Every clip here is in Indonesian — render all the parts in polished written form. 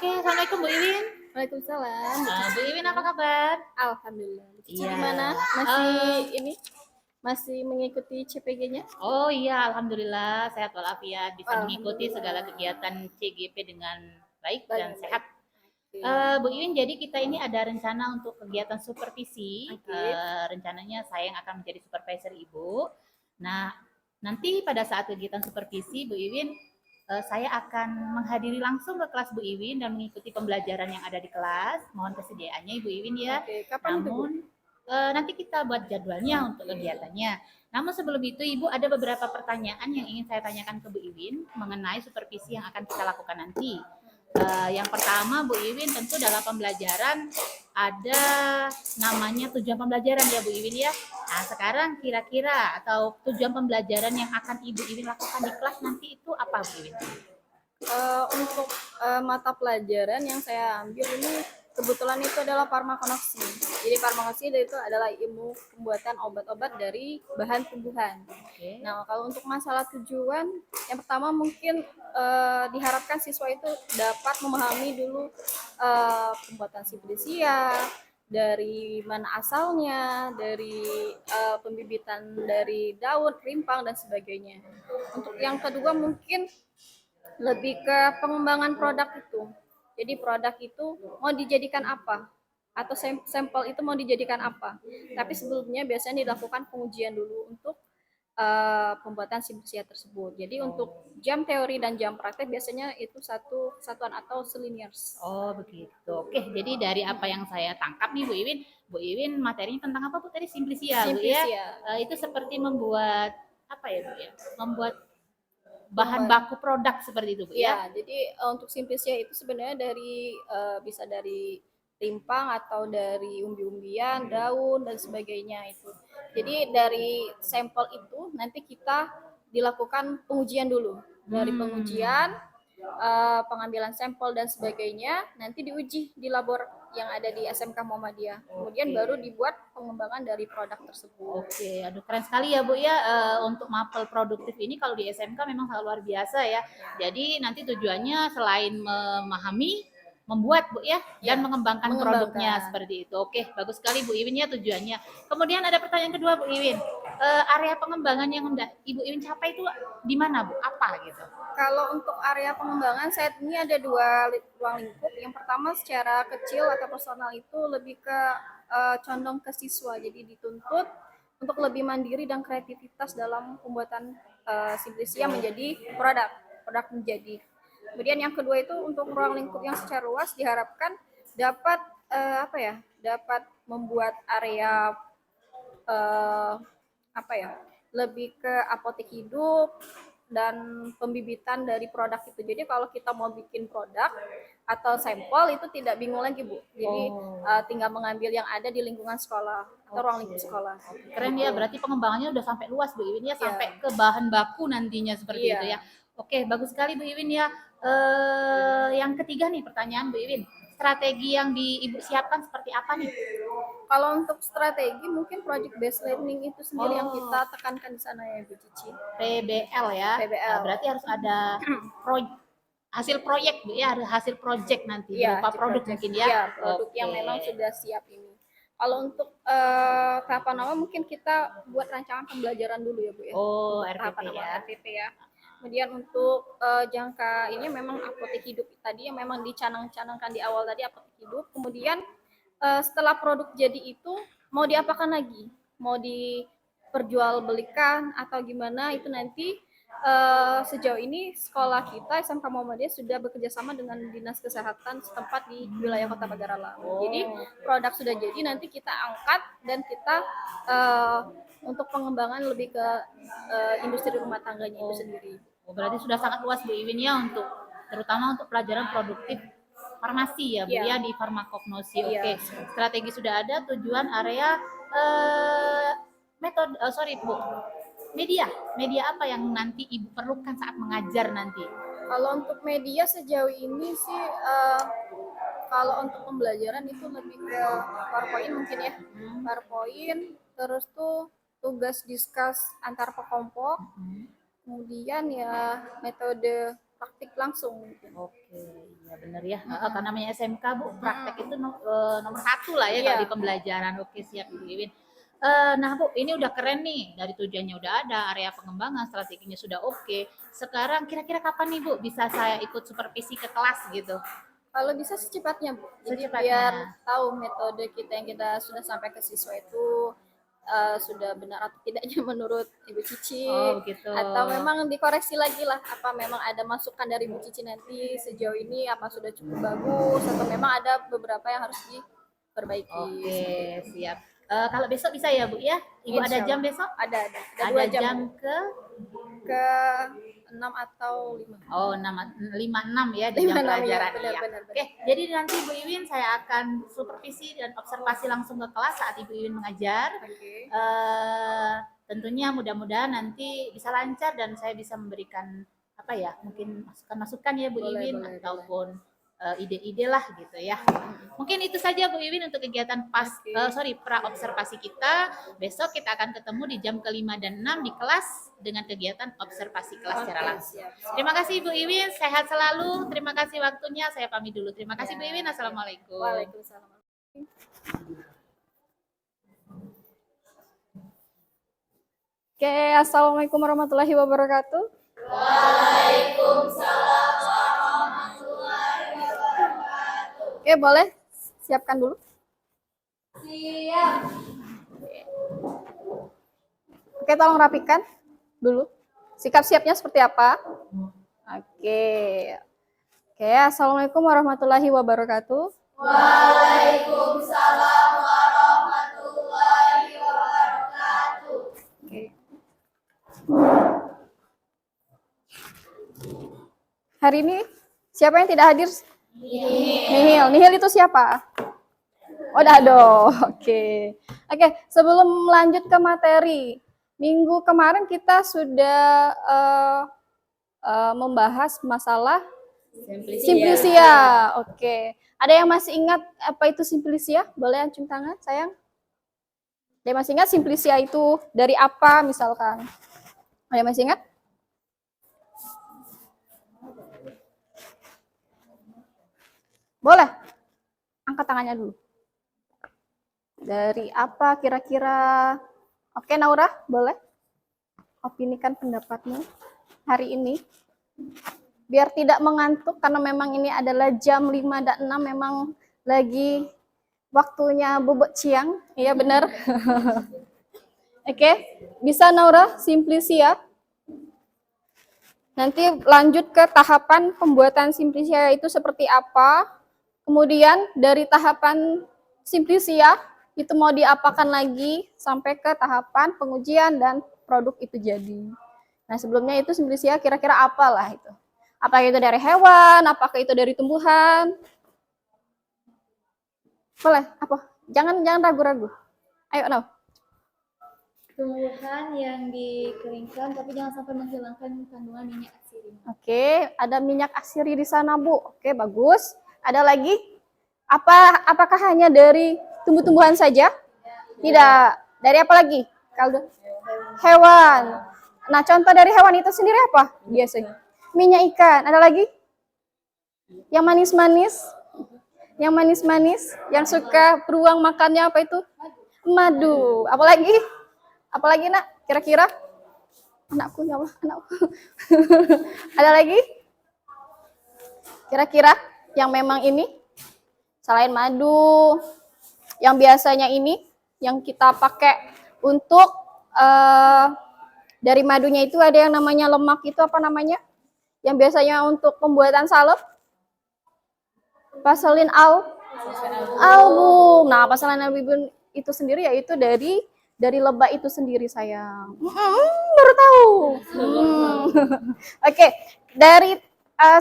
Oke, Assalamualaikum Bu Iwin. Waalaikumsalam, Bu Bu Cici. Iwin apa kabar? Alhamdulillah. Bu Cici Iya. gimana? Masih mengikuti CPG-nya? Oh iya, alhamdulillah sehat walafiat, bisa mengikuti segala Alhamdulillah. kegiatan CGP dengan baik dan Baik. sehat. Oke. Bu Iwin, jadi kita ini ada rencana untuk kegiatan supervisi. Oke. Rencananya saya yang akan menjadi supervisor Ibu. Nah, nanti pada saat kegiatan supervisi, Bu Iwin, saya akan menghadiri langsung ke kelas Bu Iwin dan mengikuti pembelajaran yang ada di kelas. Mohon kesediaannya Ibu Iwin ya. Oke, kapan itu, Bu? Namun nanti kita buat jadwalnya untuk kegiatannya. Namun sebelum itu Ibu ada beberapa pertanyaan yang ingin saya tanyakan ke Bu Iwin mengenai supervisi yang akan kita lakukan nanti. Yang pertama Bu Iwin, tentu dalam pembelajaran ada namanya tujuan pembelajaran ya Bu Iwin ya. Nah sekarang kira-kira atau tujuan pembelajaran yang akan Ibu Iwin lakukan di kelas nanti itu apa Bu Iwin? Untuk mata pelajaran yang saya ambil ini kebetulan itu adalah farmakonoksi. Jadi farmakonoksi itu adalah ilmu pembuatan obat-obat dari bahan tumbuhan. Oke. Nah, kalau untuk masalah tujuan, yang pertama mungkin diharapkan siswa itu dapat memahami dulu pembuatan sibrisia, dari mana asalnya, dari pembibitan dari daun, rimpang dan sebagainya. Untuk yang kedua mungkin lebih ke pengembangan produk itu. Jadi produk itu mau dijadikan apa? Atau sampel itu mau dijadikan apa? Tapi sebelumnya biasanya dilakukan pengujian dulu untuk pembuatan simulasi tersebut. Jadi untuk jam teori dan jam praktek biasanya itu satu kesatuan atau seliniers. Oh begitu. Oke, jadi dari apa yang saya tangkap nih Bu Iwin materinya tentang apa Bu tadi? Simplisia Bu ya. Simplisia. Itu seperti membuat apa ya Bu ya? Membuat bahan baku produk seperti itu Bu ya. Ya, jadi untuk simplisia itu sebenarnya dari bisa dari rimpang atau dari umbi-umbian, daun dan sebagainya itu. Jadi dari sampel itu nanti kita dilakukan pengujian dulu. Dari pengujian, pengambilan sampel dan sebagainya nanti diuji di labor yang ada di SMK Muhammadiyah. Kemudian baru dibuat pengembangan dari produk tersebut. Oke, aduh keren sekali ya Bu ya untuk mapel produktif ini kalau di SMK memang sangat luar biasa ya. Jadi nanti tujuannya selain memahami, membuat Bu ya dan mengembangkan produknya seperti itu. Oke, bagus sekali Bu Iwin ya tujuannya. Kemudian ada pertanyaan kedua Bu Iwin. Area pengembangan yang hendak Ibu Iwin capai itu di mana Bu? Apa gitu? Kalau untuk area pengembangan saat ini ada dua ruang lingkup. Yang pertama secara kecil atau personal itu lebih ke condong ke siswa. Jadi dituntut untuk lebih mandiri dan kreativitas dalam pembuatan simplisia menjadi produk menjadi. Kemudian yang kedua itu untuk ruang lingkup yang secara luas diharapkan dapat dapat membuat area lebih ke apotek hidup dan pembibitan dari produk itu. Jadi kalau kita mau bikin produk atau sampel itu tidak bingung lagi Bu. Jadi tinggal mengambil yang ada di lingkungan sekolah atau ruang lingkup sekolah. Keren ya, berarti pengembangannya udah sampai luas Bu Iwin ya, sampai ke bahan baku nantinya seperti itu ya. Oke, bagus sekali Bu Iwin ya. Yang ketiga nih pertanyaan Bu Iwin, strategi yang Ibu siapkan seperti apa nih? Kalau untuk strategi mungkin project based learning itu sendiri yang kita tekankan di sana ya Bu Cici. PBL ya. PBL. Berarti harus ada hasil proyek Bu ya, hasil project nanti berupa produk mungkin ya. Iya, produk yang memang sudah siap ini. Kalau untuk tahapan awal mungkin kita buat rancangan pembelajaran dulu ya Bu ya. Oh, RPP ya. RPP ya. Kemudian untuk jangka ini memang apotek hidup tadi yang memang dicanang-canangkan di awal tadi apotek hidup. Kemudian setelah produk jadi itu mau diapakan lagi? Mau diperjualbelikan atau gimana itu nanti sejauh ini sekolah kita SMK Muhammadiyah sudah bekerja sama dengan Dinas Kesehatan setempat di wilayah Kota Pagar Alam. Jadi produk sudah jadi nanti kita angkat dan kita untuk pengembangan lebih ke industri rumah tangganya itu sendiri. Berarti sudah sangat luas Bu Iwin ya untuk terutama untuk pelajaran produktif farmasi ya Bu ya di farmakognosi. Oke, strategi sudah ada, tujuan area metode Bu. Media apa yang nanti Ibu perlukan saat mengajar nanti? Kalau untuk media sejauh ini sih kalau untuk pembelajaran itu lebih ke PowerPoint mungkin ya. PowerPoint, terus tuh tugas diskus antar kelompok. Kemudian ya metode praktik langsung mungkin. Oke, Ya benar ya. Karena namanya SMK Bu, praktek itu nomor satu lah ya Iya. kalau di pembelajaran. Oke, siap Bu Iwin. Nah Bu, ini udah keren nih. Dari tujuannya udah ada, area pengembangan, strateginya sudah oke. Sekarang kira-kira kapan nih Bu bisa saya ikut supervisi ke kelas gitu? Kalau bisa secepatnya, Bu. Jadi Secepatnya. biar tahu metode kita yang kita sudah sampai ke siswa itu sudah benar atau tidaknya menurut Ibu Cici. Oh begitu. Atau memang dikoreksi lagi lah, apa memang ada masukan dari Ibu Cici nanti sejauh ini apa sudah cukup bagus atau memang ada beberapa yang harus diperbaiki. Oke, siap. Kalau besok bisa ya Bu ya? Ibu ada Insya jam Allah. besok? Ada Ada 2 jam, jam ke 6 atau 5. Oh, 5-6 ya di jam 5-6, pelajaran. ya, Ya. benar. Oke, jadi nanti Bu Iwin saya akan supervisi dan observasi langsung ke kelas saat Ibu Iwin mengajar. Oke. Tentunya mudah-mudahan nanti bisa lancar dan saya bisa memberikan apa ya, mungkin masukan-masukan ya Bu Iwin ataupun ide-ide lah gitu ya. Mungkin itu saja Bu Iwin untuk kegiatan pra observasi kita. Besok kita akan ketemu di jam ke-5 dan 6 di kelas dengan kegiatan observasi kelas secara langsung. Terima kasih Bu Iwin, sehat selalu. Terima kasih waktunya. Saya pamit dulu. Terima kasih Bu Iwin. Assalamualaikum. Waalaikumsalam. Oke, assalamualaikum warahmatullahi wabarakatuh. Waalaikumsalam warahmatullahi wabarakatuh. Oke, boleh siapkan dulu. Siap. Oke, tolong rapikan dulu. Sikap siapnya seperti apa? Oke. Oke, assalamualaikum warahmatullahi wabarakatuh. Waalaikumsalam warahmatullahi wabarakatuh. Oke. Hari ini siapa yang tidak hadir? Nihil. Nihil itu siapa? Oh, Dado. Oke. Oke, sebelum lanjut ke materi, minggu kemarin kita sudah membahas masalah Simplicia. Oke. Ada yang masih ingat apa itu Simplicia? Boleh acung tangan, sayang? Ada yang masih ingat Simplicia itu dari apa misalkan? Ada yang masih ingat? Boleh? Angkat tangannya dulu. Dari apa kira-kira? Oke, Naura, boleh? Opinikan pendapatmu hari ini. Biar tidak mengantuk, karena memang ini adalah jam 5 dan 6, memang lagi waktunya bubuk siang. Iya, benar. Oke, bisa Naura, Simplicia. Nanti lanjut ke tahapan pembuatan Simplicia itu seperti apa. Kemudian dari tahapan Simplicia itu mau diapakan lagi sampai ke tahapan pengujian dan produk itu jadi. Nah, sebelumnya itu Simplicia kira-kira apalah itu? Apakah itu dari hewan, apakah itu dari tumbuhan? Boleh, apa? Jangan ragu-ragu. Ayo, no. Tumbuhan yang dikeringkan tapi jangan sampai menghilangkan kandungan minyak atsiri. Oke, ada minyak atsiri di sana, Bu. Oke, bagus. Ada lagi? Apakah hanya dari tumbuh-tumbuhan saja? Tidak. Dari apa lagi? Kalau hewan. Nah, contoh dari hewan itu sendiri apa biasanya? Minyak ikan. Ada lagi? Yang manis-manis? Yang manis-manis? Yang suka beruang makannya apa itu? Madu. Apalagi? Apalagi, Nak? Kira-kira? Anakku, ya Allah, anakku. Ada lagi? Kira-kira yang memang ini? Selain madu, yang biasanya ini, yang kita pakai untuk dari madunya itu ada yang namanya lemak, itu apa namanya? Yang biasanya untuk pembuatan salep? Paselin album. Nah, paselin album itu sendiri yaitu dari lebah itu sendiri, sayang. Baru tahu. Oke, dari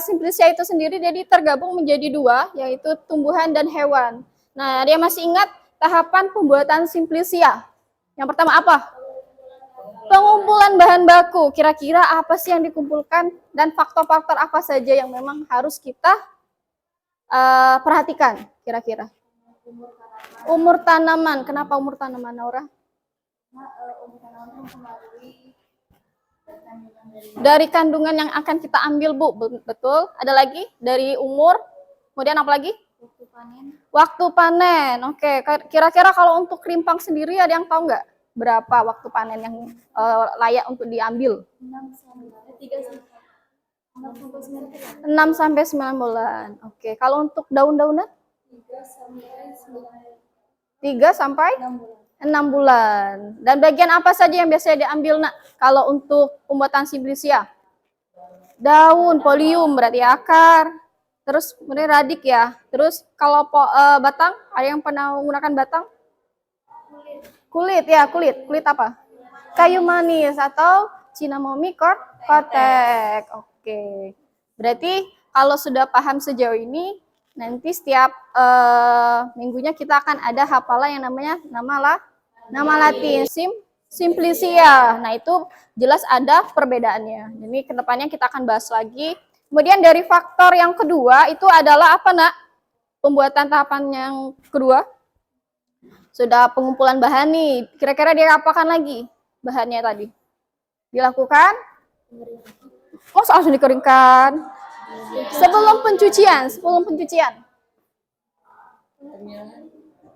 Simplicia itu sendiri jadi tergabung menjadi 2, yaitu tumbuhan dan hewan. Nah, dia masih ingat tahapan pembuatan Simplicia. Yang pertama apa? Pengumpulan bahan baku. Kira-kira apa sih yang dikumpulkan dan faktor-faktor apa saja yang memang harus kita perhatikan kira-kira? Umur tanaman. Kenapa umur tanaman, Naura? Umur tanaman mempengaruhi Dari kandungan yang akan kita ambil, Bu. Betul. Ada lagi dari umur Kemudian apa lagi? Waktu panen Waktu panen. Oke, kira-kira kalau untuk rimpang sendiri ada yang tahu nggak berapa waktu panen yang layak untuk diambil? 6 sampai 3 sampai 6 sampai 9 bulan. 6 sampai 9 bulan. Oke, kalau untuk daun-daunan 3 sampai 9 3 sampai 6 bulan. 6 bulan. Dan bagian apa saja yang biasanya diambil, Nak? Kalau untuk pembuatan simplisia? Daun, folium berarti akar. Terus kemudian radik ya. Terus kalau batang, ada yang pernah menggunakan batang? Kulit ya, kulit. Kulit apa? Kayu manis atau Cinamomi kotek. Oke. Berarti kalau sudah paham sejauh ini, nanti setiap minggunya kita akan ada hafalan yang namanya nama Latin Simplicia. Nah, itu jelas ada perbedaannya. Jadi kedepannya kita akan bahas lagi. Kemudian dari faktor yang kedua itu adalah apa, Nak? Pembuatan tahapan yang kedua. Sudah pengumpulan bahan nih. Kira-kira dia apakan lagi bahannya tadi? Dilakukan? Oh, langsung dikeringkan. Sebelum pencucian.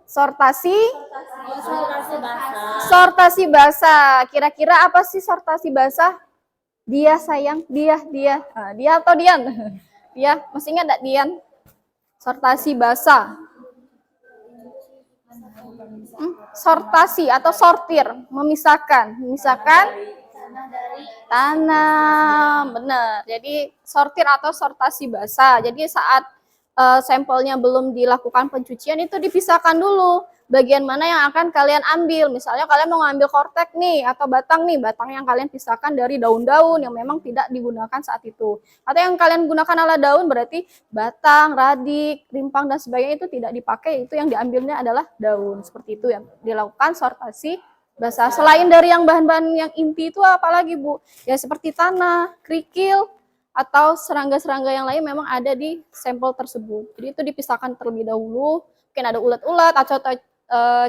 Sortasi basah. Kira-kira apa sih sortasi basah? Dia sayang, dia atau Dian? Dia, masih ingat enggak Dian? Sortasi basah. Sortasi atau sortir, memisahkan tanah, benar. Jadi sortir atau sortasi basah. Jadi saat sampelnya belum dilakukan pencucian itu dipisahkan dulu. Bagian mana yang akan kalian ambil. Misalnya kalian mau ngambil kortek nih atau batang yang kalian pisahkan dari daun-daun yang memang tidak digunakan saat itu. Atau yang kalian gunakan adalah daun berarti batang, radik, rimpang dan sebagainya itu tidak dipakai. Itu yang diambilnya adalah daun. Seperti itu yang dilakukan sortasi basah. Selain dari yang bahan-bahan yang inti itu apalagi Bu? Ya seperti tanah, kerikil, atau serangga-serangga yang lain memang ada di sampel tersebut. Jadi itu dipisahkan terlebih dahulu. Mungkin ada ulat-ulat atau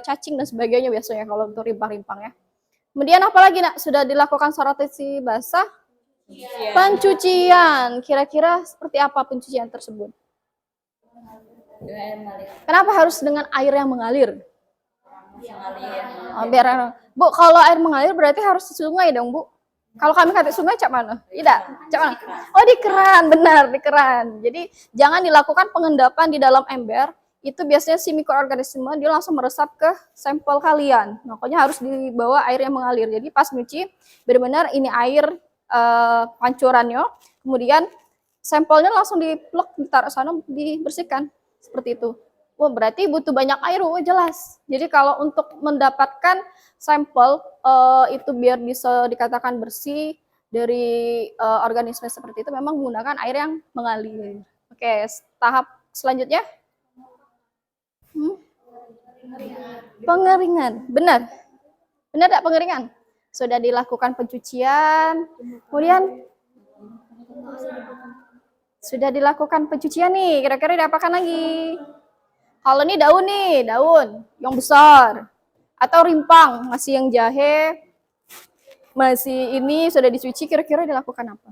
cacing dan sebagainya biasanya kalau untuk rimpang-rimpang ya. Kemudian apalagi Nak? Sudah dilakukan sortasi basah? Pencucian. Kira-kira seperti apa pencucian tersebut? Kenapa harus dengan air yang mengalir? Oh, biar Bu, kalau air mengalir berarti harus di sungai dong, Bu. Kalau kami kata sungai cak mana? Tidak, cak mana? Oh, di keran, benar, di keran. Jadi jangan dilakukan pengendapan di dalam ember. Itu biasanya si mikroorganisme dia langsung meresap ke sampel kalian. Makanya harus dibawa air yang mengalir. Jadi pas nyuci benar-benar ini air pancurannya, kemudian sampelnya langsung diplok, ditaruh sana, dibersihkan. Seperti itu. Wah, berarti butuh banyak air, jelas. Jadi kalau untuk mendapatkan sampel itu biar bisa dikatakan bersih dari organisme seperti itu memang menggunakan air yang mengalir. Oke, tahap selanjutnya. Pengeringan, benar. Benar tidak pengeringan? Sudah dilakukan pencucian, kemudian sudah dilakukan pencucian nih, kira-kira diapakan lagi? Kalau ini daun yang besar. Atau rimpang, masih yang jahe, masih ini sudah dicuci, kira-kira dilakukan apa?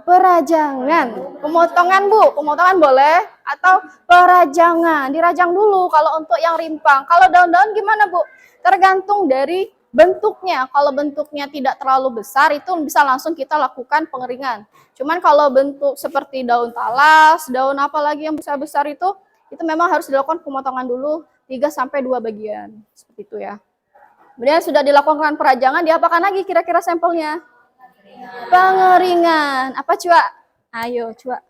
Perajangan. Pemotongan Bu, pemotongan boleh. Atau perajangan, dirajang dulu kalau untuk yang rimpang. Kalau daun-daun gimana Bu? Tergantung dari bentuknya. Kalau bentuknya tidak terlalu besar, itu bisa langsung kita lakukan pengeringan. Cuman kalau bentuk seperti daun talas, daun apa lagi yang besar-besar itu memang harus dilakukan pemotongan dulu 3-2 bagian. Seperti itu ya. Kemudian sudah dilakukan perajangan, diapakan lagi kira-kira sampelnya? Pengeringan. Apa Cua? Ayo Cua.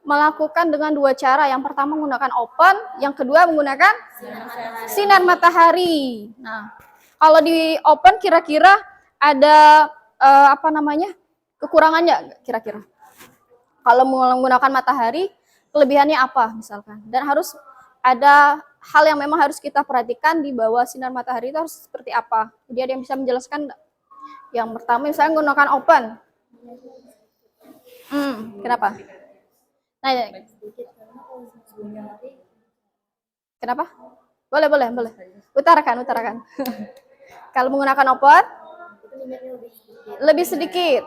Melakukan dengan 2 cara. Yang pertama menggunakan open, yang kedua menggunakan sinar matahari. Nah, kalau di open kira-kira ada kekurangannya kira-kira? Kalau menggunakan matahari, kelebihannya apa misalkan? Dan harus ada hal yang memang harus kita perhatikan di bawah sinar matahari itu harus seperti apa. Jadi ada yang bisa menjelaskan? Yang pertama misalnya menggunakan open. Kenapa? Nah, kenapa? Boleh. Utarakan. Kalau menggunakan open, minyaknya lebih sedikit. Lebih sedikit.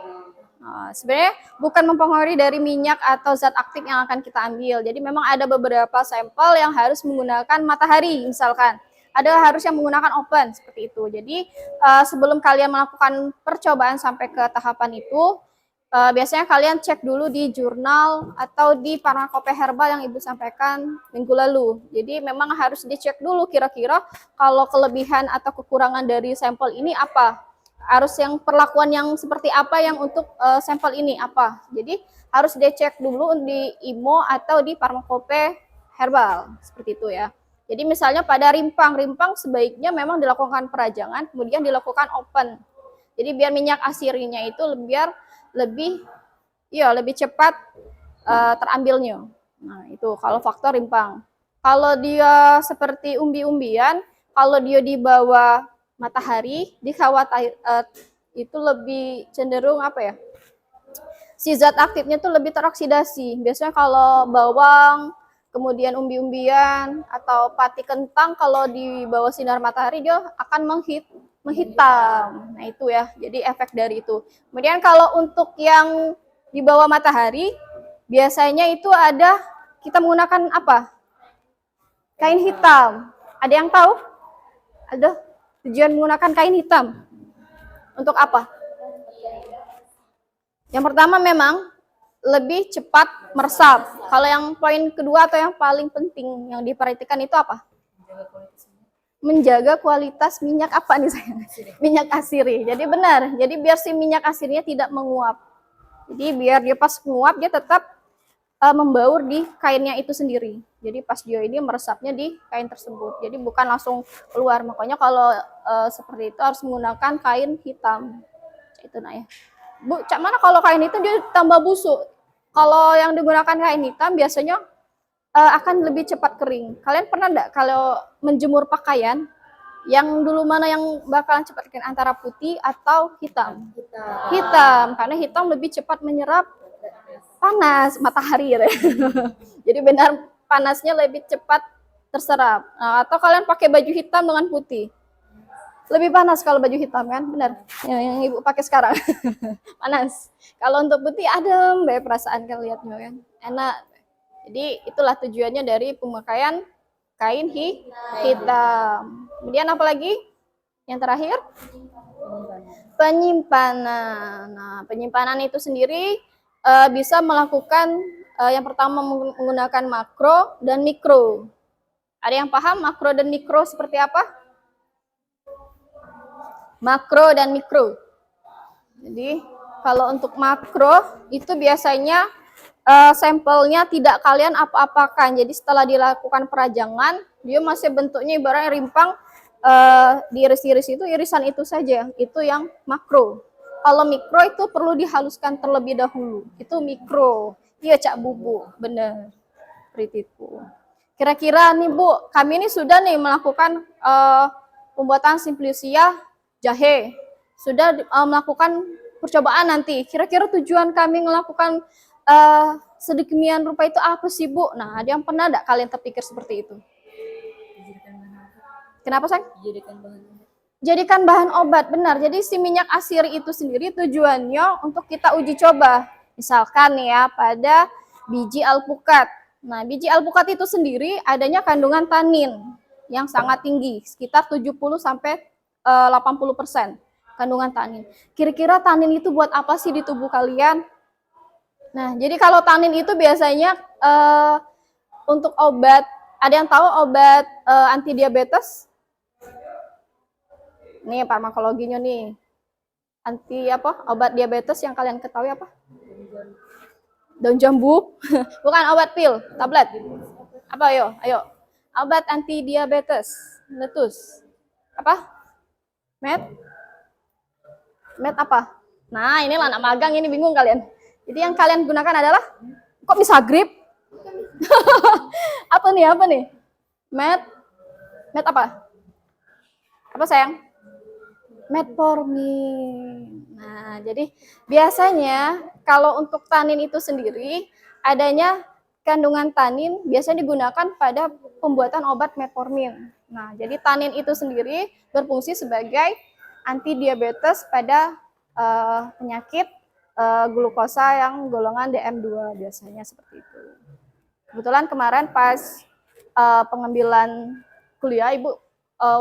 Nah, sebenarnya bukan mempengaruhi dari minyak atau zat aktif yang akan kita ambil. Jadi memang ada beberapa sampel yang harus menggunakan matahari, misalkan. Ada harus yang menggunakan oven, seperti itu. Jadi sebelum kalian melakukan percobaan sampai ke tahapan itu, biasanya kalian cek dulu di jurnal atau di Pharmacopoeia Herbal yang Ibu sampaikan minggu lalu. Jadi memang harus dicek dulu kira-kira kalau kelebihan atau kekurangan dari sampel ini apa. Harus yang perlakuan yang seperti apa yang untuk sampel ini apa. Jadi harus dicek dulu di IMO atau di Pharmacopoeia Herbal, seperti itu ya. Jadi misalnya pada rimpang sebaiknya memang dilakukan perajangan, kemudian dilakukan open. Jadi biar minyak asirinya itu lebih cepat terambilnya. Nah, itu kalau faktor rimpang. Kalau dia seperti umbi-umbian, kalau dia di bawah matahari, dikhawatir itu lebih cenderung apa ya? Si zat aktifnya tuh lebih teroksidasi. Biasanya kalau bawang, kemudian umbi-umbian atau pati kentang kalau di bawah sinar matahari dia akan menghitam. Nah, itu ya. Jadi efek dari itu. Kemudian kalau untuk yang di bawah matahari biasanya itu ada kita menggunakan apa? Kain hitam. Ada yang tahu? Ada tujuan menggunakan kain hitam. Untuk apa? Yang pertama memang lebih cepat meresap. Kalau yang poin kedua atau yang paling penting yang diperhatikan itu apa? Menjaga kualitas minyak apa nih saya? Minyak asiri. Jadi benar. Jadi biar si minyak asirinya tidak menguap. Jadi biar dia pas menguap dia tetap membaur di kainnya itu sendiri. Jadi pas dia ini meresapnya di kain tersebut. Jadi bukan langsung keluar. Makanya kalau seperti itu harus menggunakan kain hitam. Itu nah ya. Bu, cak mana kalau kain hitam dia tambah busuk. Kalau yang digunakan kain hitam biasanya akan lebih cepat kering. Kalian pernah enggak kalau menjemur pakaian yang dulu mana yang bakalan cepat kering antara putih atau hitam? Hitam, karena hitam lebih cepat menyerap panas matahari. Jadi benar panasnya lebih cepat terserap. Nah, atau kalian pakai baju hitam dengan putih. Lebih panas kalau baju hitam kan, benar. Yang Ibu pakai sekarang. Panas. Kalau untuk putih adem, baik perasaan kan lihatnya kan. Enak. Jadi itulah tujuannya dari pemakaian kain hitam. Kemudian apa lagi? Yang terakhir? Penyimpanan. Nah, penyimpanan itu sendiri bisa melakukan yang pertama menggunakan makro dan mikro. Ada yang paham makro dan mikro seperti apa? Makro dan mikro. Jadi kalau untuk makro itu biasanya sampelnya tidak kalian apa-apakan. Jadi setelah dilakukan perajangan, dia masih bentuknya ibaratnya rimpang, diiris-iris itu irisan itu saja. Itu yang makro. Kalau mikro itu perlu dihaluskan terlebih dahulu. Itu mikro. Iya Cak Bubu, benar. Seperti itu. Kira-kira nih Bu, kami ini sudah nih melakukan pembuatan simplisia jahe, sudah melakukan percobaan nanti. Kira-kira tujuan kami melakukan sedemikian rupa itu apa sih Bu? Nah, ada yang pernah enggak kalian terpikir seperti itu? Kenapa sayang? Jadikan bahan obat, benar. Jadi si minyak asiri itu sendiri tujuannya untuk kita uji coba. Misalkan ya pada biji alpukat. Nah, biji alpukat itu sendiri adanya kandungan tanin yang sangat tinggi, sekitar 70 sampai 80% kandungan tanin. Kira-kira tanin itu buat apa sih di tubuh kalian? Nah, jadi kalau tanin itu biasanya untuk obat, ada yang tahu obat anti diabetes? Nih farmakologinya nih. Anti apa? Obat diabetes yang kalian ketahui apa? Daun jambu. Bukan obat pil, tablet. Apa ayo? Ayo. Obat anti diabetes. Meletus. Apa? Met apa? Nah, ini anak magang ini bingung kalian. Jadi yang kalian gunakan adalah kok bisa grip? Apa nih? Met apa? Apa sayang? Metformin. Nah, jadi biasanya kalau untuk tanin itu sendiri adanya kandungan tanin biasanya digunakan pada pembuatan obat metformin. Nah, jadi tanin itu sendiri berfungsi sebagai anti diabetes pada penyakit glukosa yang golongan DM2 biasanya seperti itu. Kebetulan kemarin pas pengambilan kuliah Ibu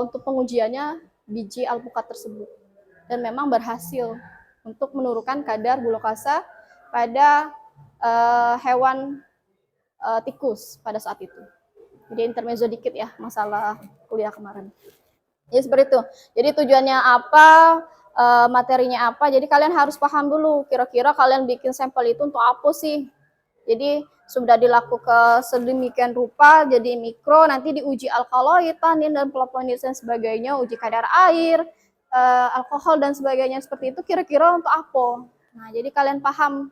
untuk pengujiannya biji alpukat tersebut dan memang berhasil untuk menurunkan kadar glukosa pada hewan tikus pada saat itu. Jadi intermezzo dikit ya masalah kuliah kemarin. Jadi seperti itu. Jadi tujuannya apa, materinya apa. Jadi kalian harus paham dulu kira-kira kalian bikin sampel itu untuk apa sih. Jadi sudah dilakukan sedemikian rupa, jadi mikro, nanti diuji alkaloid, tanin, dan flavonoid dan sebagainya, uji kadar air, alkohol dan sebagainya seperti itu. Kira-kira untuk apa? Nah, jadi kalian paham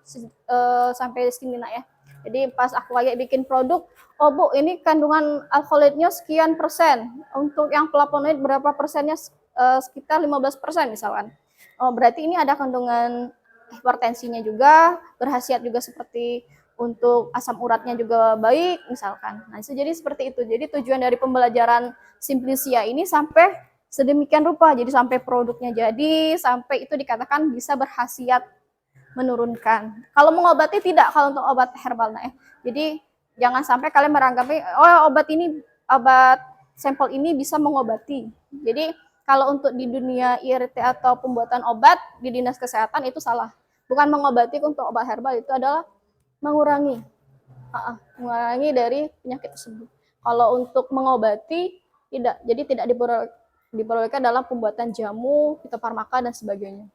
sampai sini nak ya. Jadi pas aku kayak bikin produk, oh Bu, ini kandungan alkaloidnya sekian persen. Untuk yang flavonoid berapa persennya? Sekitar 15% misalkan. Oh, berarti ini ada kandungan hipertensinya juga, berkhasiat juga seperti untuk asam uratnya juga baik misalkan. Nah, jadi seperti itu. Jadi tujuan dari pembelajaran Simplicia ini sampai sedemikian rupa. Jadi sampai produknya jadi, sampai itu dikatakan bisa berkhasiat menurunkan. Kalau mengobati tidak, kalau untuk obat herbal nah ya. Jadi jangan sampai kalian merangkapi oh obat sampel ini bisa mengobati. Jadi kalau untuk di dunia IRT atau pembuatan obat di dinas kesehatan itu salah. Bukan mengobati, untuk obat herbal itu adalah mengurangi dari penyakit tersebut. Kalau untuk mengobati tidak, jadi tidak diperbolehkan dalam pembuatan jamu, fitofarmaka dan sebagainya.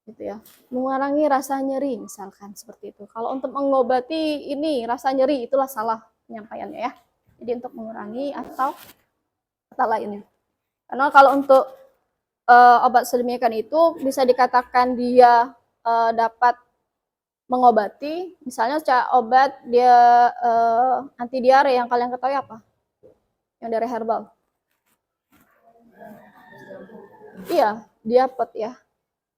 Gitu ya, mengurangi rasa nyeri misalkan seperti itu. Kalau untuk mengobati ini rasa nyeri itulah salah penyampaiannya ya. Jadi untuk mengurangi atau kata lainnya. Karena kalau untuk obat sedemikian itu bisa dikatakan dia dapat mengobati, misalnya obat dia anti diare yang kalian ketahui apa? Yang dari herbal. Iya, diapet ya.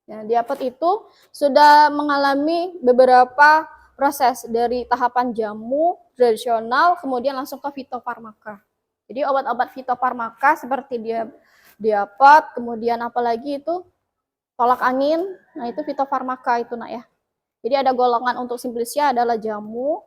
Ya, diapet itu sudah mengalami beberapa proses dari tahapan jamu tradisional kemudian langsung ke fitofarmaka. Jadi obat-obat fitofarmaka seperti diapet, kemudian apalagi itu tolak angin, nah itu fitofarmaka itu nak ya. Jadi ada golongan untuk Simplicia adalah jamu,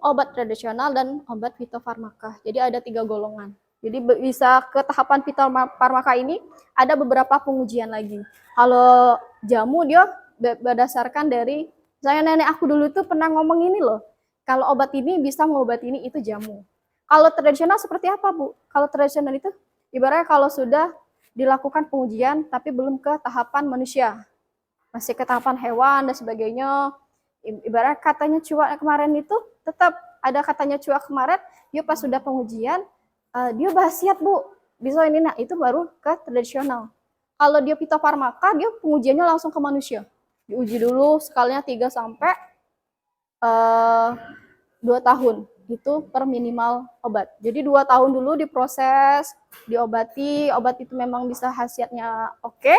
obat tradisional dan obat fitofarmaka. Jadi ada 3 golongan. Jadi bisa ke tahapan fitofarmaka ini ada beberapa pengujian lagi. Kalau jamu dia berdasarkan dari, misalnya nenek aku dulu tuh pernah ngomong ini loh, kalau obat ini bisa mengobati ini, itu jamu. Kalau tradisional seperti apa Bu? Kalau tradisional itu ibaratnya kalau sudah dilakukan pengujian tapi belum ke tahapan manusia, masih ke tahapan hewan dan sebagainya. Ibarat katanya cuak kemarin itu tetap ada katanya cuak kemarin, dia pas sudah pengujian dia khasiat Bu, bisa ini, nah itu baru ke tradisional. Kalau dia fitofarmaka, dia pengujiannya langsung ke manusia. Diuji dulu skala 3 sampai 2 tahun. Itu per minimal obat. Jadi 2 tahun dulu diproses, diobati, obat itu memang bisa khasiatnya oke,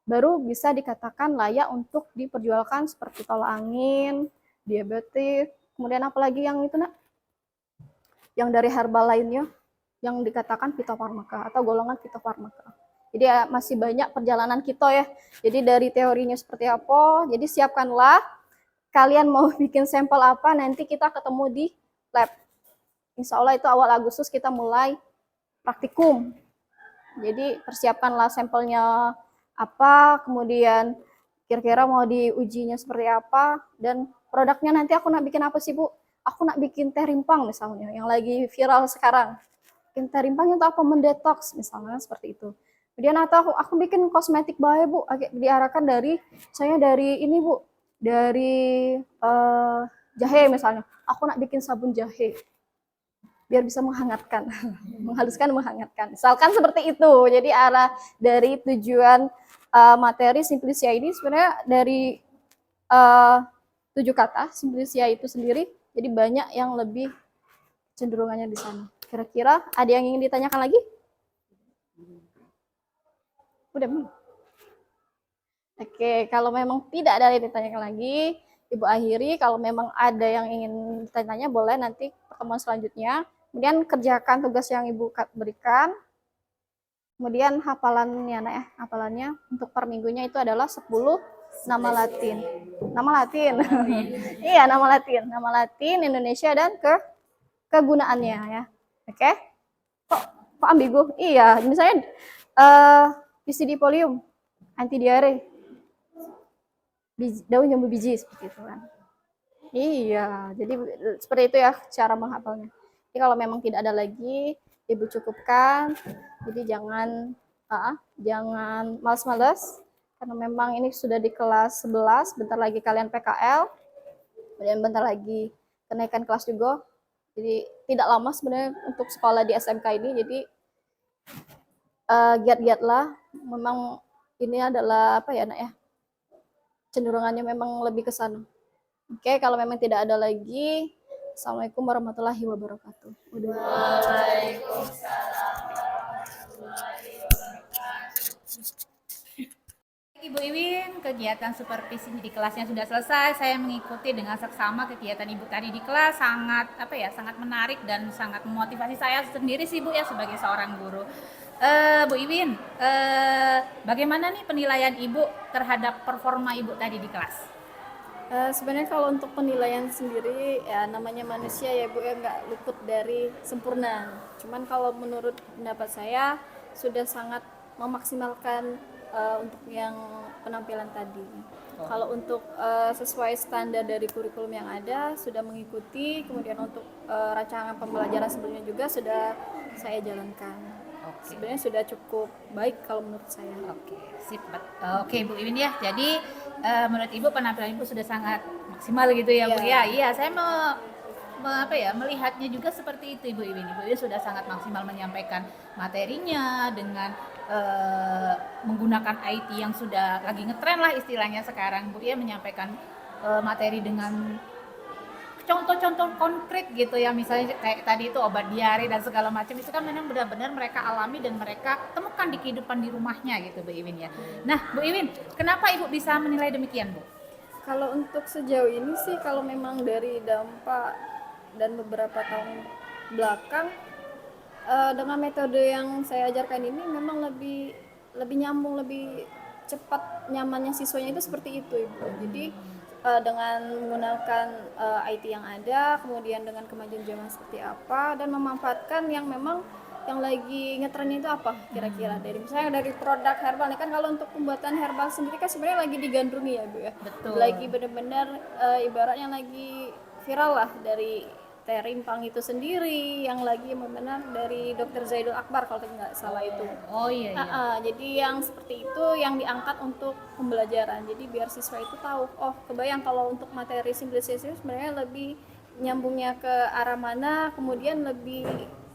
baru bisa dikatakan layak untuk diperjualkan seperti tolak angin, diabetes, kemudian apalagi yang itu nak? Yang dari herbal lainnya, yang dikatakan fitofarmaka atau golongan fitofarmaka. Jadi masih banyak perjalanan kita ya. Jadi dari teorinya seperti apa, jadi siapkanlah kalian mau bikin sampel apa, nanti kita ketemu di lab. Insya Allah itu awal Agustus kita mulai praktikum. Jadi persiapkanlah sampelnya apa, kemudian kira-kira mau diujinya seperti apa, dan produknya nanti aku nak bikin apa sih Bu? Aku nak bikin teh rimpang misalnya, yang lagi viral sekarang. Bikin teh rimpang itu apa? Mendetoks misalnya seperti itu. Kemudian atau aku bikin kosmetik bae Bu, diarahkan dari ini Bu, dari jahe misalnya. Aku nak bikin sabun jahe biar bisa menghangatkan, menghaluskan, menghangatkan. Misalkan seperti itu. Jadi arah dari tujuan materi Simplicia ini sebenarnya dari 7 kata Simplicia itu sendiri. Jadi banyak yang lebih cenderungannya di sana. Kira-kira ada yang ingin ditanyakan lagi? Udah. Oke, kalau memang tidak ada yang ditanyakan lagi, Ibu akhiri. Kalau memang ada yang ingin ditanya, boleh nanti pertemuan selanjutnya. Kemudian kerjakan tugas yang Ibu berikan. Kemudian hafalannya, nah ya, hafalannya untuk per minggunya itu adalah 10 nama Latin. Nama Latin. Iya, nama Latin Indonesia dan kegunaannya ya. Oke? Kok ambigu? Iya, misalnya Visidipolium, anti diare, daun jambu biji seperti itu kan. Iya, jadi seperti itu ya cara menghafalnya. Jadi kalau memang tidak ada lagi, Ibu cukupkan. Jadi jangan malas-malas karena memang ini sudah di kelas 11, bentar lagi kalian PKL, kemudian bentar lagi kenaikan kelas juga. Jadi tidak lama sebenarnya untuk sekolah di SMK ini. Jadi giat-giatlah. Memang ini adalah apa ya, Nak ya? Cenderungannya memang lebih ke sana. Oke, kalau memang tidak ada lagi, Assalamualaikum warahmatullahi wabarakatuh. Ibu Iwin, kegiatan supervisi di kelasnya sudah selesai. Saya mengikuti dengan seksama kegiatan Ibu tadi di kelas, sangat sangat menarik dan sangat memotivasi saya sendiri sih Bu ya sebagai seorang guru. Bu Iwin, bagaimana nih penilaian Ibu terhadap performa Ibu tadi di kelas? Sebenarnya kalau untuk penilaian sendiri ya namanya manusia ya Bu ya, nggak luput dari sempurna. Cuman kalau menurut pendapat saya sudah sangat memaksimalkan untuk yang penampilan tadi. Kalau untuk sesuai standar dari kurikulum yang ada sudah mengikuti, kemudian untuk rancangan pembelajaran sebelumnya juga sudah saya jalankan. Sebenarnya sudah cukup baik kalau menurut saya. Oke, sip. Oke, Bu Iwin ya. Jadi menurut Ibu penampilan Ibu sudah sangat maksimal gitu ya, Bu ya. Iya, saya melihatnya juga seperti itu Ibu Iwin. Ibu Iwin sudah sangat maksimal menyampaikan materinya dengan menggunakan IT yang sudah lagi ngetren lah istilahnya sekarang. Bu ya menyampaikan materi dengan contoh-contoh konkret gitu ya, misalnya kayak tadi itu obat diare dan segala macam itu kan memang benar-benar mereka alami dan mereka temukan di kehidupan di rumahnya gitu Bu Iwin ya. Nah Bu Iwin, kenapa Ibu bisa menilai demikian Bu? Kalau untuk sejauh ini sih kalau memang dari dampak dan beberapa tahun belakang dengan metode yang saya ajarkan ini memang lebih nyambung, lebih cepat nyamannya siswanya itu seperti itu Ibu. Jadi dengan menggunakan IT yang ada, kemudian dengan kemajuan zaman seperti apa, dan memanfaatkan yang memang yang lagi ngetrennya itu apa kira-kira dari misalnya dari produk herbal. Ini kan kalau untuk pembuatan herbal sendiri kan sebenarnya lagi digandrungi ya Bu ya. Betul. Lagi benar-benar ibaratnya lagi viral lah dari teh rimpang itu sendiri, yang lagi benar dari Dr. Zaidul Akbar kalau nggak salah itu. Oh iya. Jadi yang seperti itu yang diangkat untuk pembelajaran. Jadi biar siswa itu tahu, oh kebayang kalau untuk materi simplifikasi sebenarnya lebih nyambungnya ke arah mana, kemudian lebih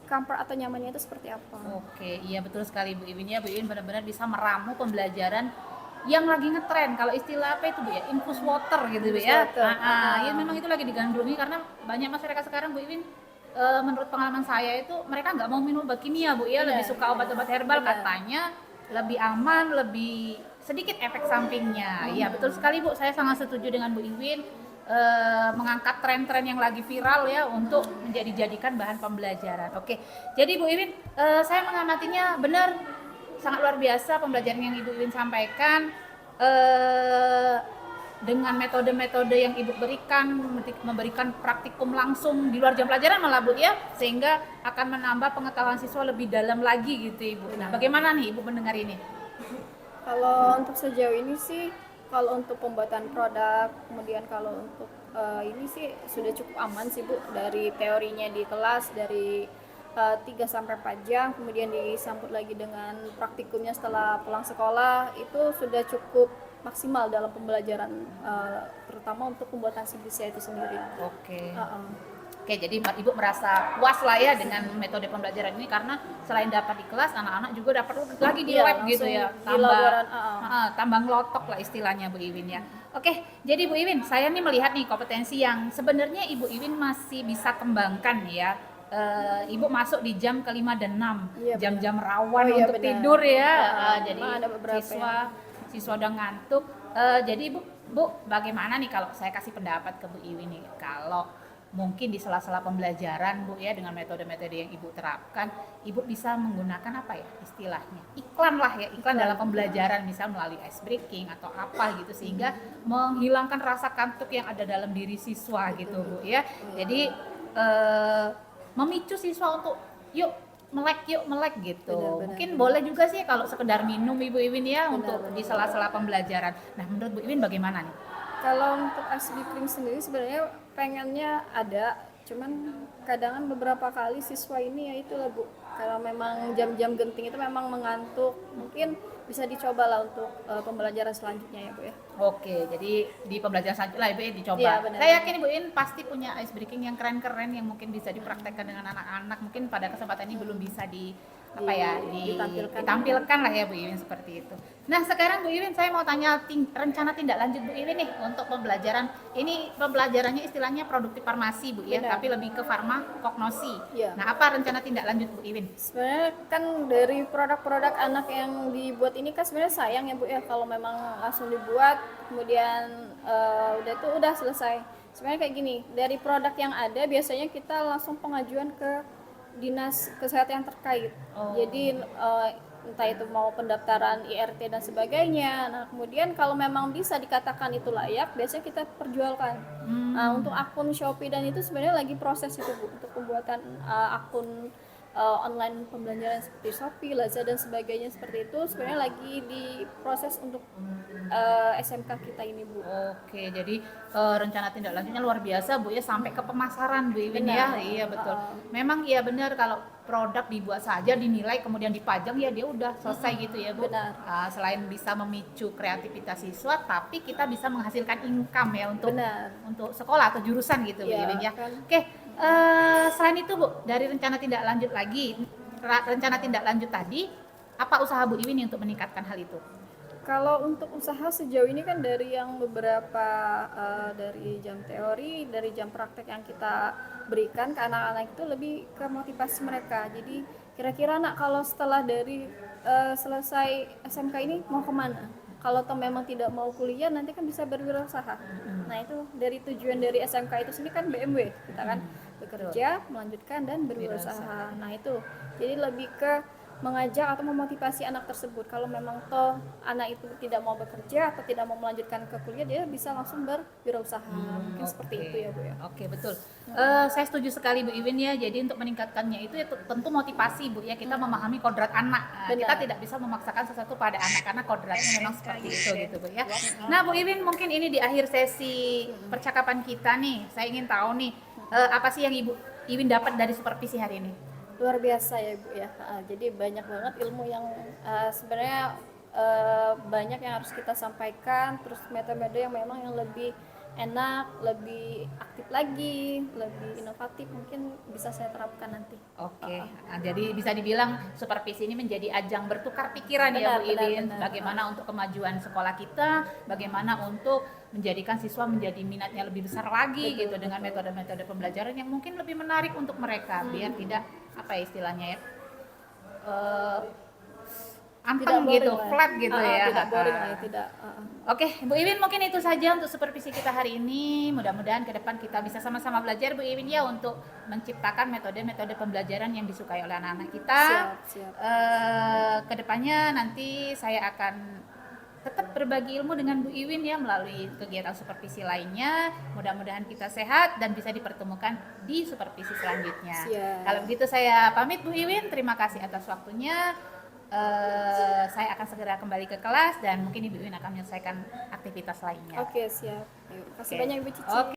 comfort atau nyamannya itu seperti apa. Oke, iya betul sekali Bu Iwin ya. Bu Iwin benar-benar bisa meramu pembelajaran yang lagi ngetren. Kalau istilah apa itu Bu ya? Infus water gitu Bu ya. Ya memang itu lagi digandrungi karena banyak masyarakat sekarang Bu Iwin, menurut pengalaman saya itu mereka nggak mau minum obat kimia Bu ya, lebih suka obat-obat herbal katanya lebih aman, lebih sedikit efek sampingnya. Iya betul sekali Bu, saya sangat setuju dengan Bu Iwin. Mengangkat tren-tren yang lagi viral ya untuk menjadikan bahan pembelajaran. Oke, jadi Bu Iwin, saya mengamatinya benar sangat luar biasa pembelajaran yang Ibu Iwin sampaikan, dengan metode-metode yang Ibu berikan, memberikan praktikum langsung di luar jam pelajaran malah Bu ya, sehingga akan menambah pengetahuan siswa lebih dalam lagi gitu Ibu. Nah, bagaimana nih Ibu mendengar ini? Kalau untuk sejauh ini sih, kalau untuk pembuatan produk, kemudian kalau untuk ini sih sudah cukup aman sih Bu, dari teorinya di kelas dari 3-4 jam, kemudian disambut lagi dengan praktikumnya setelah pulang sekolah, itu sudah cukup maksimal dalam pembelajaran, terutama untuk pembuatan simplifikasi itu sendiri. Oke. Oke, jadi Ibu merasa puas lah ya dengan metode pembelajaran ini karena selain dapat di kelas, anak-anak juga dapat lagi di lab gitu ya, tambah ngelotok lah istilahnya Bu Iwin ya. Oke, jadi Bu Iwin, saya nih melihat nih kompetensi yang sebenarnya Ibu Iwin masih bisa kembangkan ya. Ibu masuk di jam ke-5 dan 6, jam-jam rawan untuk tidur ya. Jadi siswa udah ngantuk. Jadi Bu, bagaimana nih kalau saya kasih pendapat ke Bu Iwin nih, kalau mungkin di sela-sela pembelajaran Bu ya, dengan metode-metode yang Ibu terapkan, Ibu bisa menggunakan apa ya istilahnya, iklan lah ya, iklan dalam pembelajaran, misal melalui ice breaking atau apa gitu, sehingga menghilangkan rasa kantuk yang ada dalam diri siswa gitu Bu ya. Jadi memicu siswa untuk yuk melek gitu. Benar, Mungkin benar. boleh juga sih kalau sekedar minum Ibu Iwin ya, untuk benar, di sela-sela pembelajaran. Nah, menurut Bu Iwin bagaimana nih? Kalau untuk SB Krim sendiri sebenarnya pengennya ada, cuman kadang beberapa kali siswa ini ya itulah Bu, kalau memang jam-jam genting itu memang mengantuk, mungkin bisa dicoba lah untuk pembelajaran selanjutnya ya Bu ya. Oke, jadi di pembelajaran selanjutnya Ibu Iwin dicoba. Iya, benar. Saya yakin Ibu Iwin pasti punya ice breaking yang keren-keren yang mungkin bisa dipraktekkan dengan anak-anak. Mungkin pada kesempatan ini belum bisa ditampilkan lah ya Bu Iwin, seperti itu. Nah, sekarang Bu Iwin saya mau tanya rencana tindak lanjut Bu Iwin nih untuk pembelajaran. Ini pembelajarannya istilahnya produktif farmasi Bu ya, Benar. tapi lebih ke farmakognosi. Iya. Nah, apa rencana tindak lanjut Bu Iwin? Sebenarnya kan dari produk-produk anak yang dibuat ini kan sebenarnya sayang ya Bu ya kalau memang langsung dibuat kemudian udah selesai. Sebenarnya kayak gini, dari produk yang ada biasanya kita langsung pengajuan ke dinas kesehatan yang terkait. Jadi entah itu mau pendaftaran IRT dan sebagainya. Nah, kemudian kalau memang bisa dikatakan itu layak, biasanya kita perjualkan. Nah, untuk akun Shopee dan itu sebenarnya lagi proses itu Bu, untuk pembuatan akun online pembelajaran seperti Shopee, Lazada dan sebagainya seperti itu sebenarnya lagi diproses untuk SMK kita ini Bu. Oke, jadi rencana tindak lanjutnya luar biasa Bu ya, sampai ke pemasaran Bu Iwin ya. Benar. Iya betul. Memang iya benar, kalau produk dibuat saja dinilai kemudian dipajang ya dia udah selesai gitu ya Bu. Benar. Selain bisa memicu kreativitas siswa, tapi kita bisa menghasilkan income ya untuk Benar. sekolah atau jurusan gitu Bu Iya, Iwin ya. kan. Oke, selain itu Bu, dari rencana tindak lanjut lagi, rencana tindak lanjut tadi, apa usaha Bu Iwin untuk meningkatkan hal itu? Kalau untuk usaha sejauh ini kan dari yang beberapa dari jam teori, dari jam praktek yang kita berikan ke anak-anak itu lebih ke motivasi mereka. Jadi kira-kira nak kalau setelah dari selesai SMK ini mau kemana? Kalau toh memang tidak mau kuliah nanti kan bisa berwirausaha. Nah itu dari tujuan dari SMK itu sendiri kan BMW, kita kan bekerja, melanjutkan dan berwirausaha. Nah itu jadi lebih ke mengajak atau memotivasi anak tersebut. Kalau memang toh anak itu tidak mau bekerja atau tidak mau melanjutkan ke kuliah, dia bisa langsung berwirausaha. Mungkin seperti itu ya Bu ya. Oke, betul. Saya setuju sekali Bu Iwin ya. Jadi untuk meningkatkannya itu ya tentu motivasi Bu ya. Kita memahami kodrat anak. Kita Benar. tidak bisa memaksakan sesuatu pada anak karena kodratnya memang seperti itu gitu Bu ya. Nah Bu Iwin, mungkin ini di akhir sesi percakapan kita nih. Saya ingin tahu nih apa sih yang Ibu Iwin dapat dari supervisi hari ini? Luar biasa ya Bu ya. Jadi banyak banget ilmu yang sebenarnya banyak yang harus kita sampaikan, terus metode-metode yang memang yang lebih enak, lebih aktif lagi, lebih inovatif mungkin bisa saya terapkan nanti. Oke, jadi bisa dibilang supervisi ini menjadi ajang bertukar pikiran ya Bu Benar, benar, Iwin. benar. Bagaimana untuk kemajuan sekolah kita, bagaimana untuk menjadikan siswa menjadi minatnya lebih besar lagi gitu dengan metode-metode pembelajaran yang mungkin lebih menarik untuk mereka, biar tidak apa ya istilahnya ya anteng boring gitu, lah. flat gitu ya. Tidak boring lah ya, tidak. Oke, Bu Iwin, mungkin itu saja untuk supervisi kita hari ini. Mudah-mudahan ke depan kita bisa sama-sama belajar Bu Iwin ya, untuk menciptakan metode-metode pembelajaran yang disukai oleh anak-anak kita. Siap. Kedepannya nanti saya akan tetap berbagi ilmu dengan Bu Iwin ya melalui kegiatan supervisi lainnya. Mudah-mudahan kita sehat dan bisa dipertemukan di supervisi selanjutnya. Siap. Kalau begitu saya pamit Bu Iwin, terima kasih atas waktunya. Saya akan segera kembali ke kelas dan mungkin Ibu Iwin akan menyelesaikan aktivitas lainnya. Oke, siap. Terima kasih Oke. banyak Ibu Cici. Oke.